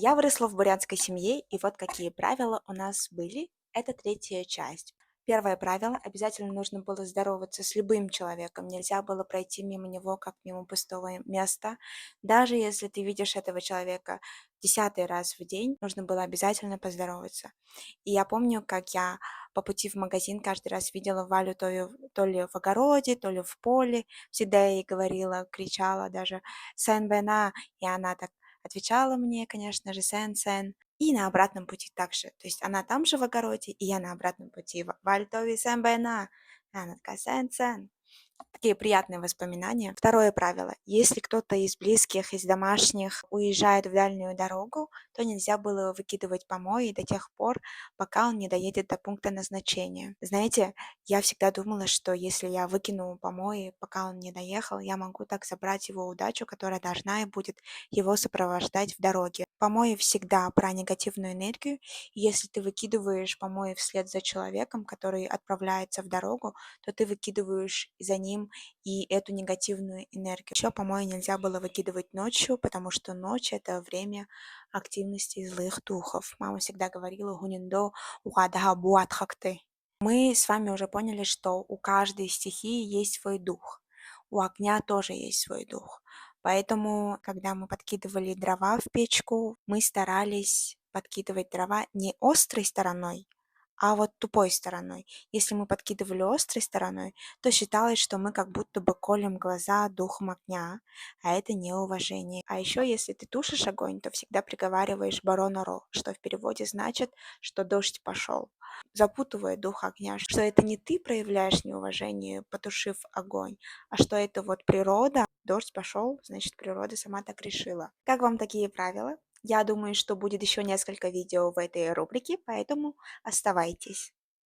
Я выросла в бурятской семье, и вот какие правила у нас были. Это третья часть. Первое правило: обязательно нужно было здороваться с любым человеком. Нельзя было пройти мимо него, как мимо пустого места. Даже если ты видишь этого человека 10-й раз в день, нужно было обязательно поздороваться. И я помню, как я по пути в магазин каждый раз видела Валю то ли в огороде, то ли в поле. Всегда я ей говорила, кричала даже «Сен Бена», и она так отвечала мне, конечно же, «Сен-сен». И на обратном пути также. То есть она там же в огороде, и я на обратном пути. «Валь тови сен бена». И она такая «Сен-сен». Такие приятные воспоминания. Второе правило: если кто-то из близких, из домашних уезжает в дальнюю дорогу, то нельзя было выкидывать помои до тех пор, пока он не доедет до пункта назначения. Знаете, я всегда думала, что если я выкину помои, пока он не доехал, я могу так забрать его удачу, которая должна и будет его сопровождать в дороге. Помои всегда про негативную энергию. И если ты выкидываешь помои вслед за человеком, который отправляется в дорогу, то ты выкидываешь за ним и эту негативную энергию. Еще помои нельзя было выкидывать ночью, потому что ночь — это время активности злых духов. Мама всегда говорила «гуниндо угадаха буатхакты». Мы с вами уже поняли, что у каждой стихии есть свой дух. У огня тоже есть свой дух. Поэтому, когда мы подкидывали дрова в печку, мы старались подкидывать дрова не острой стороной, а вот тупой стороной. Если мы подкидывали острой стороной, то считалось, что мы как будто бы колем глаза духом огня, а это неуважение. А еще, если ты тушишь огонь, то всегда приговариваешь баронаро, что в переводе значит, что дождь пошел, запутывая дух огня, что это не ты проявляешь неуважение, потушив огонь, а что это вот природа, дождь пошел, значит, природа сама так решила. Как вам такие правила? Я думаю, что будет еще несколько видео в этой рубрике, поэтому оставайтесь.